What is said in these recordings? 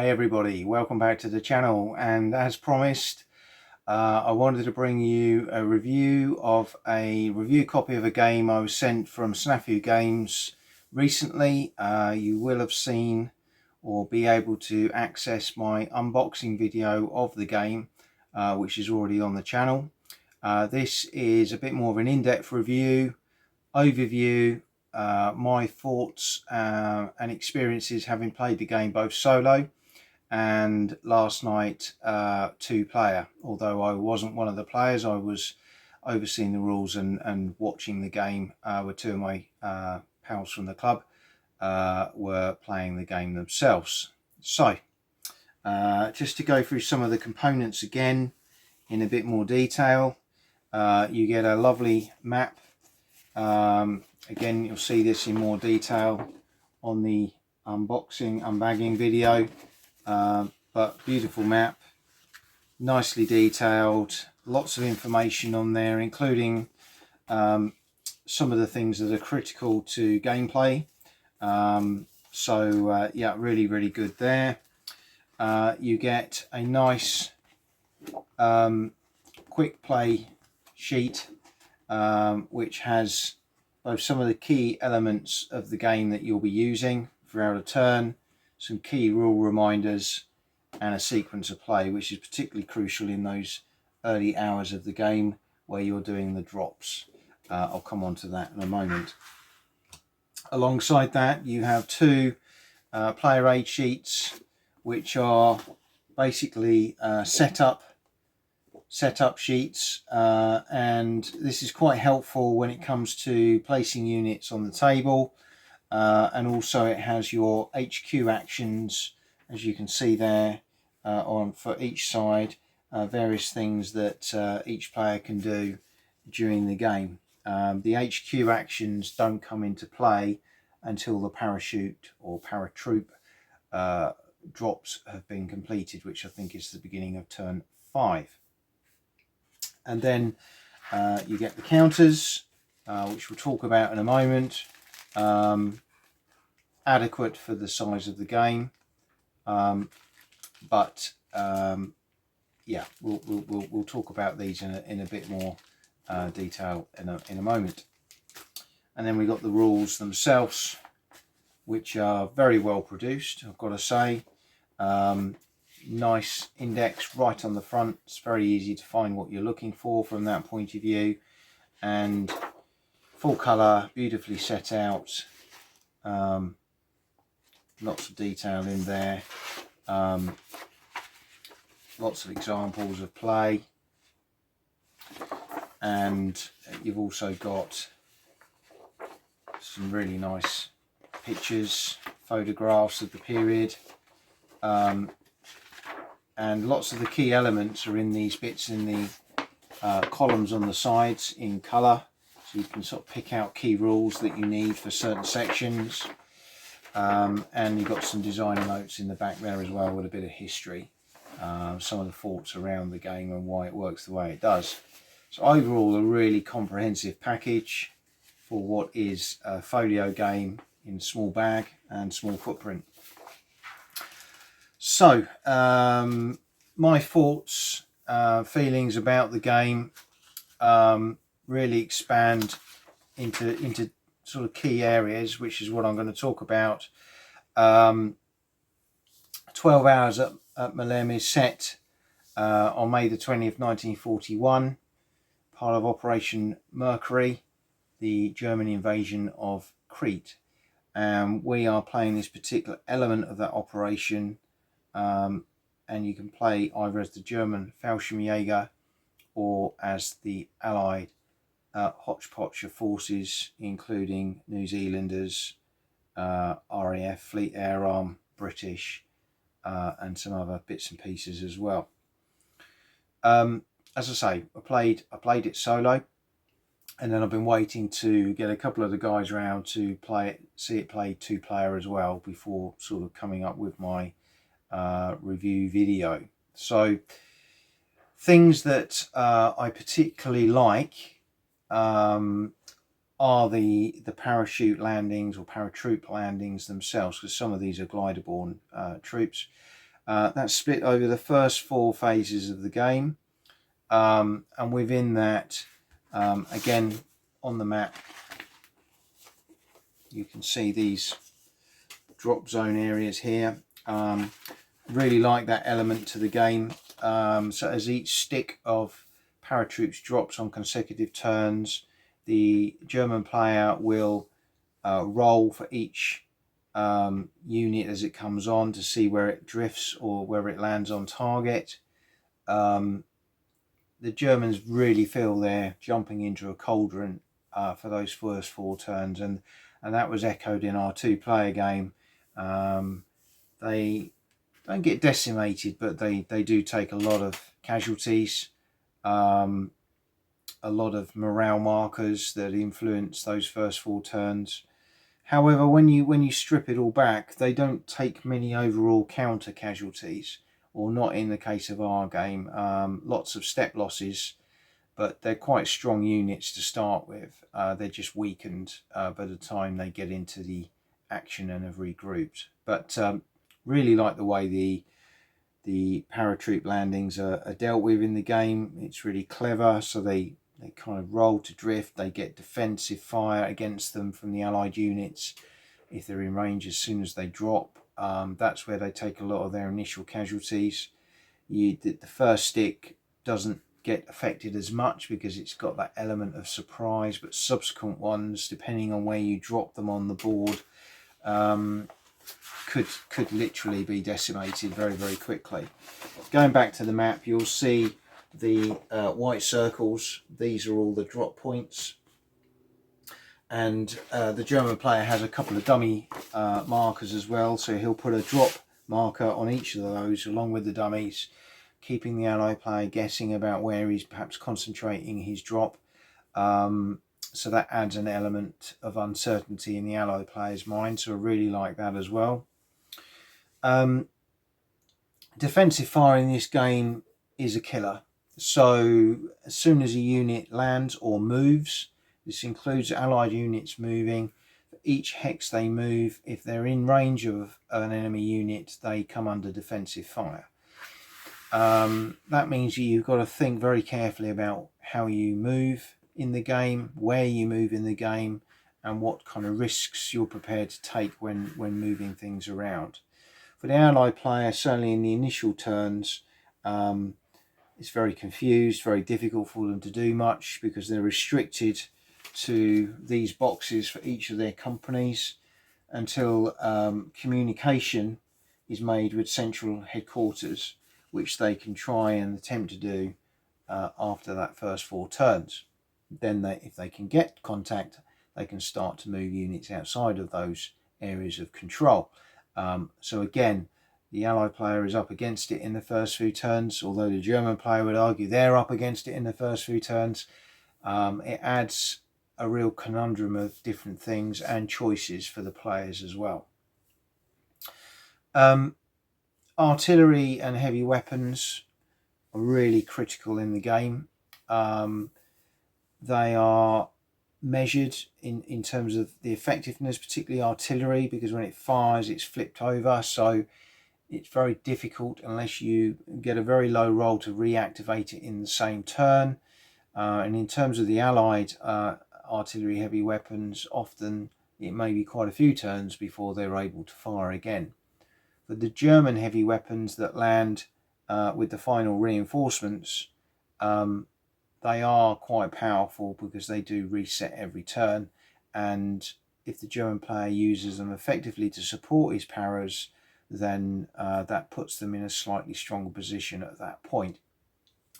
Hey everybody, welcome back to the channel, and as promised I wanted to bring you a review of a review copy of a game I was sent from Snafu Games recently. You will have seen or be able to access my unboxing video of the game, which is already on the channel. This is a bit more of an in-depth review, overview, my thoughts and experiences having played the game both solo and last night 2-player. Although I wasn't one of the players, I was overseeing the rules and watching the game with two of my pals from the club were playing the game themselves. So just to go through some of the components again in a bit more detail, you get a lovely map. Again, you'll see this in more detail on the unbagging video, but beautiful map, nicely detailed, lots of information on there, including some of the things that are critical to gameplay. Yeah, really good there. You get a nice quick play sheet which has both some of the key elements of the game that you'll be using throughout a turn, some key rule reminders, and a sequence of play, which is particularly crucial in those early hours of the game where you're doing the drops. I'll come on to that in a moment. Alongside that, you have two player aid sheets, which are basically setup sheets, and this is quite helpful when it comes to placing units on the table, and also it has your HQ actions, as you can see there, on for each side, various things that each player can do during the game. The HQ actions don't come into play until the parachute or paratroop drops have been completed, which I think is the beginning of turn 5. And then you get the counters, which we'll talk about in a moment, adequate for the size of the game, but yeah, we'll talk about these in a bit more detail in a moment. And then we got the rules themselves, which are very well produced, I've got to say. Nice index right on the front. It's very easy to find what you're looking for from that point of view, and full colour, beautifully set out, lots of detail in there, lots of examples of play, and you've also got some really nice pictures, photographs of the period, and lots of the key elements are in these bits in the columns on the sides in colour, so you can sort of pick out key rules that you need for certain sections, and you've got some designer notes in the back there as well with a bit of history, some of the thoughts around the game and why it works the way it does. So overall, a really comprehensive package for what is a folio game in small bag and small footprint. So my thoughts, feelings about the game really expand into sort of key areas, which is what I'm going to talk about. 12 Hours at Maleme is set on May the 20th, 1941, part of Operation Mercury, the German invasion of Crete. We are playing this particular element of that operation, and you can play either as the German Fallschirmjäger or as the Allied hodgepodge of forces, including New Zealanders, RAF, Fleet Air Arm, British, and some other bits and pieces as well. As I say, I played it solo, and then I've been waiting to get a couple of the guys around to play it, see it played 2-player as well, before sort of coming up with my review video. So things that I particularly like are the parachute landings or paratroop landings themselves, because some of these are glider-borne troops. That's split over the first 4 phases of the game, and within that, again on the map, you can see these drop zone areas here. Really like that element to the game. So as each stick of paratroops drops on consecutive turns, the German player will roll for each unit as it comes on to see where it drifts or where it lands on target. The Germans really feel they're jumping into a cauldron for those first 4 turns, and that was echoed in our 2-player game. They don't get decimated, but they do take a lot of casualties, a lot of morale markers that influence those first 4 turns. However, when you strip it all back, they don't take many overall counter casualties, or not in the case of our game. Lots of step losses, but they're quite strong units to start with. They're just weakened by the time they get into the action and have regrouped. But really like the way the paratroop landings are dealt with in the game. It's really clever. So they kind of roll to drift. They get defensive fire against them from the allied units if they're in range as soon as they drop. That's where they take a lot of their initial casualties. The first stick doesn't get affected as much because it's got that element of surprise, but subsequent ones, depending on where you drop them on the board, could literally be decimated very, very quickly. Going back to the map, you'll see the white circles. These are all the drop points, and the German player has a couple of dummy markers as well, so he'll put a drop marker on each of those along with the dummies, keeping the ally player guessing about where he's perhaps concentrating his drop. So that adds an element of uncertainty in the ally player's mind, so I really like that as well. Defensive fire in this game is a killer. So as soon as a unit lands or moves, this includes allied units moving, for each hex they move, if they're in range of an enemy unit, they come under defensive fire. That means you've got to think very carefully about how you move in the game, where you move in the game, and what kind of risks you're prepared to take when moving things around. For the ally player, certainly in the initial turns, it's very confused, very difficult for them to do much because they're restricted to these boxes for each of their companies until communication is made with central headquarters, which they can try and attempt to do after that first 4 turns. Then if they can get contact, they can start to move units outside of those areas of control. So again, the Allied player is up against it in the first few turns, although the German player would argue they're up against it in the first few turns. It adds a real conundrum of different things and choices for the players as well. Artillery and heavy weapons are really critical in the game. They are measured in terms of the effectiveness, particularly artillery, because when it fires it's flipped over, so it's very difficult unless you get a very low roll to reactivate it in the same turn. And in terms of the allied artillery heavy weapons, often it may be quite a few turns before they're able to fire again. For the German heavy weapons that land with the final reinforcements, they are quite powerful because they do reset every turn, and if the German player uses them effectively to support his paras, then that puts them in a slightly stronger position at that point.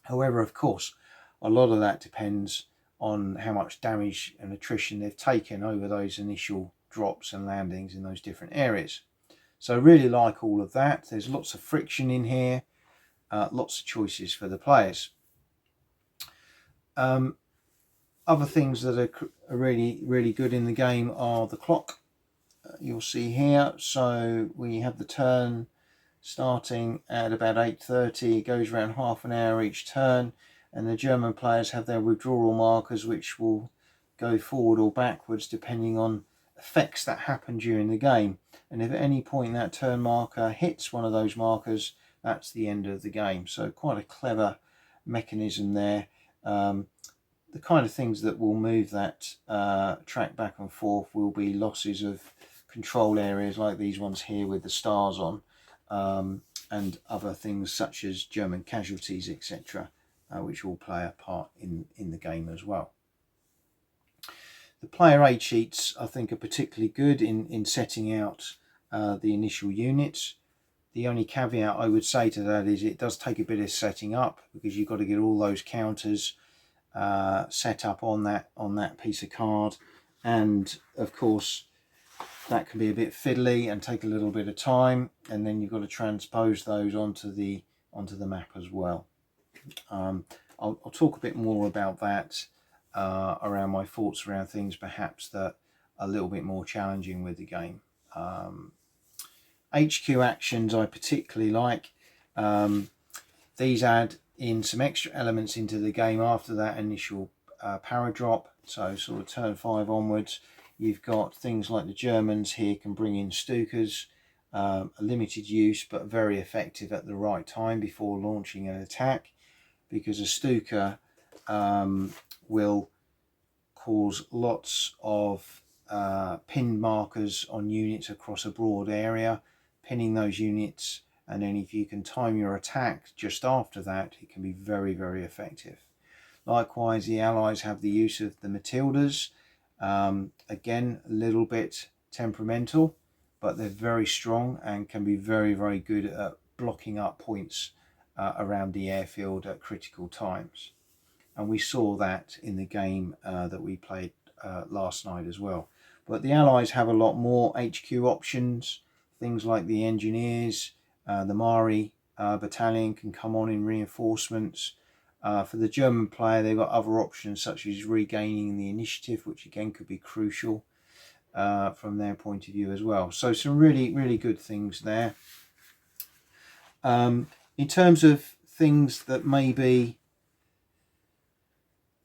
However, of course, a lot of that depends on how much damage and attrition they've taken over those initial drops and landings in those different areas. So I really like all of that. There's lots of friction in here, lots of choices for the players. Other things that are really good in the game are the clock. You'll see here, so we have the turn starting at about 8:30. It goes around half an hour each turn, and the German players have their withdrawal markers, which will go forward or backwards depending on effects that happen during the game, and if at any point that turn marker hits one of those markers, that's the end of the game. So quite a clever mechanism there. The kind of things that will move that track back and forth will be losses of control areas like these ones here with the stars on, and other things such as German casualties, etc., which will play a part in the game as well. The player aid sheets, I think, are particularly good in setting out the initial units. The only caveat I would say to that is it does take a bit of setting up, because you've got to get all those counters set up on that piece of card, and of course that can be a bit fiddly and take a little bit of time, and then you've got to transpose those onto the map as well. I'll talk a bit more about that around my thoughts around things perhaps that are a little bit more challenging with the game. HQ actions I particularly like. These add in some extra elements into the game after that initial power drop, so sort of turn 5 onwards. You've got things like the Germans here can bring in Stukas, a limited use but very effective at the right time before launching an attack, because a Stuka will cause lots of pinned markers on units across a broad area, pinning those units, and then if you can time your attack just after that, it can be very, very effective. Likewise, the Allies have the use of the Matildas. Again, a little bit temperamental, but they're very strong and can be very, very good at blocking up points around the airfield at critical times. And we saw that in the game that we played last night as well. But the Allies have a lot more HQ options, things like the Engineers, the Mari battalion can come on in reinforcements. For the German player, they've got other options such as regaining the initiative, which again could be crucial from their point of view as well. So some really, really good things there. In terms of things that maybe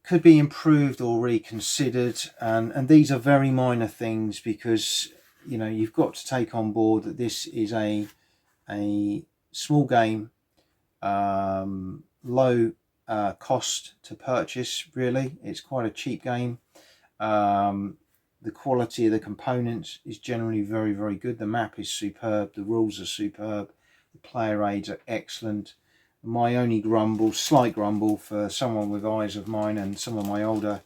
could be improved or reconsidered, and these are very minor things, because you know you've got to take on board that this is a small game, low cost to purchase. Really, it's quite a cheap game. The quality of the components is generally very, very good. The map is superb, the rules are superb, the player aids are excellent. My only grumble, slight grumble for someone with eyes of mine and some of my older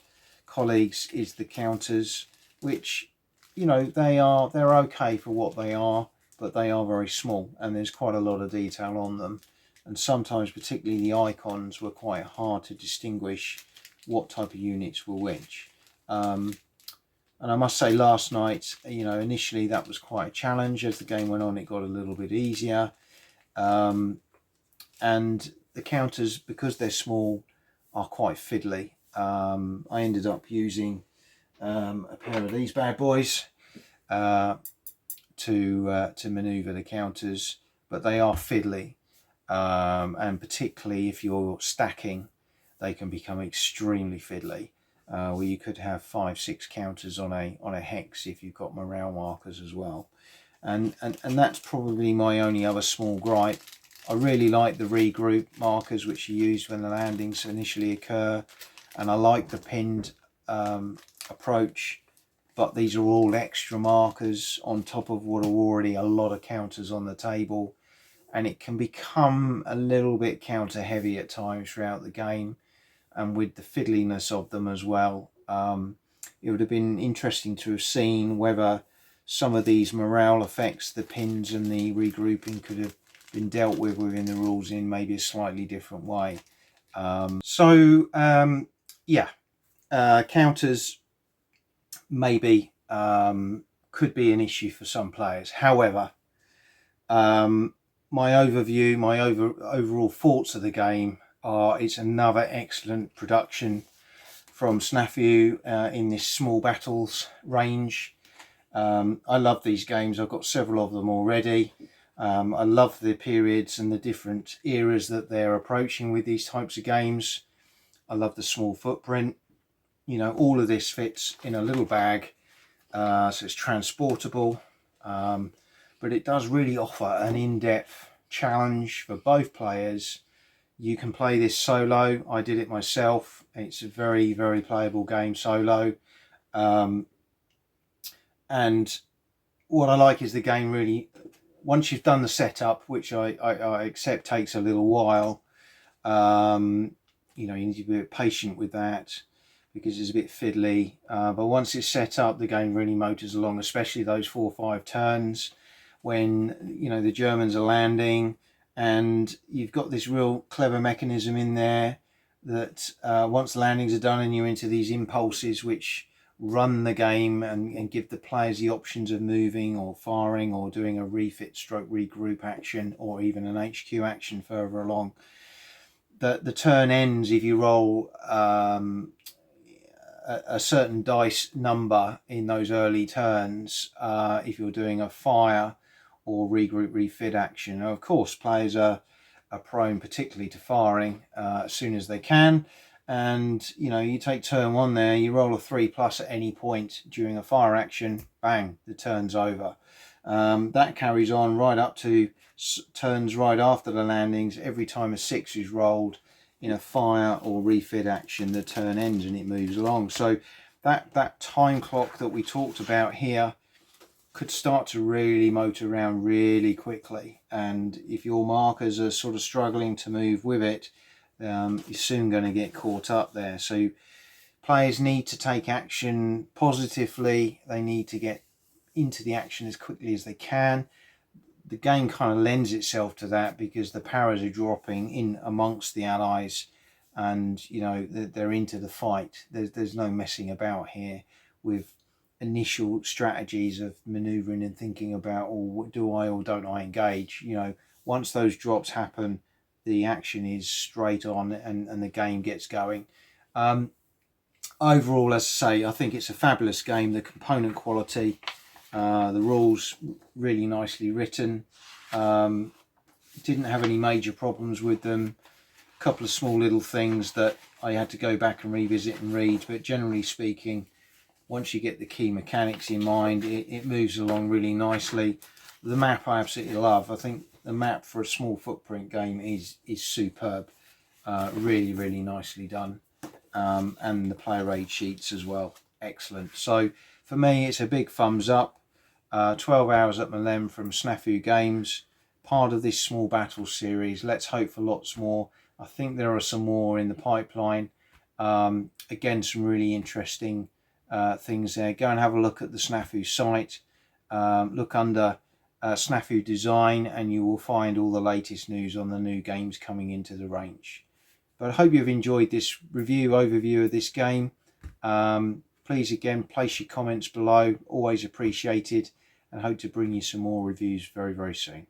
colleagues, is the counters, which, you know, they're okay for what they are, but they are very small and there's quite a lot of detail on them, and sometimes particularly the icons were quite hard to distinguish what type of units were which. And I must say last night, you know, initially that was quite a challenge. As the game went on, it got a little bit easier. And the counters, because they're small, are quite fiddly. I ended up using a pair of these bad boys to maneuver the counters, but they are fiddly, and particularly if you're stacking, they can become extremely fiddly. Where you could have 5-6 counters on a hex if you've got morale markers as well, and that's probably my only other small gripe. I really like the regroup markers which are used when the landings initially occur, and I like the pinned approach, but these are all extra markers on top of what are already a lot of counters on the table, and it can become a little bit counter heavy at times throughout the game, and with the fiddliness of them as well. It would have been interesting to have seen whether some of these morale effects, the pins and the regrouping, could have been dealt with within the rules in maybe a slightly different way. Yeah, counters maybe could be an issue for some players. However, my overview, my overall thoughts of the game are it's another excellent production from Snafu in this small battles range. I love these games. I've got several of them already. I love the periods and the different eras that they're approaching with these types of games. I love the small footprint. You know, all of this fits in a little bag so it's transportable, but it does really offer an in-depth challenge for both players. You can play this solo. I did it myself. It's a very, very playable game solo. And what I like is the game really, once you've done the setup, which I accept takes a little while, you know, you need to be a bit patient with that because it's a bit fiddly. But once it's set up, the game really motors along, especially those 4 or 5 turns when, you know, the Germans are landing, and you've got this real clever mechanism in there that once landings are done and you're into these impulses which run the game and give the players the options of moving or firing or doing a refit stroke regroup action or even an HQ action further along. The turn ends if you roll a certain dice number in those early turns, if you're doing a fire or regroup refit action. Now, of course, players are prone particularly to firing as soon as they can, and you know, you take turn 1 there, you roll a 3+ at any point during a fire action, bang, the turn's over. That carries on right up to turns right after the landings. Every time a 6 is rolled in a fire or refit action, the turn ends and it moves along. So that time clock that we talked about here could start to really motor around really quickly, and if your markers are sort of struggling to move with it, you're soon going to get caught up there. So players need to take action positively. They need to get into the action as quickly as they can. The game kind of lends itself to that because the powers are dropping in amongst the allies, and you know, they're into the fight. There's no messing about here with initial strategies of maneuvering and thinking about, oh, do I or don't I engage. You know, once those drops happen, the action is straight on and the game gets going. Overall, as I say, I think it's a fabulous game. The component quality, the rules really nicely written. Didn't have any major problems with them. A couple of small little things that I had to go back and revisit and read, but generally speaking, once you get the key mechanics in mind, it moves along really nicely. The map I absolutely love. I think the map for a small footprint game is superb. Really, really nicely done. And the player aid sheets as well, excellent. So for me, it's a big thumbs up. 12 hours at Maleme from Snafu Games, part of this small battle series. Let's hope for lots more. I think there are some more in the pipeline. Again, some really interesting things there. Go and have a look at the Snafu site. Look under Snafu Design and you will find all the latest news on the new games coming into the range. But I hope you've enjoyed this review overview of this game. Please again place your comments below, always appreciated, and hope to bring you some more reviews very, very soon.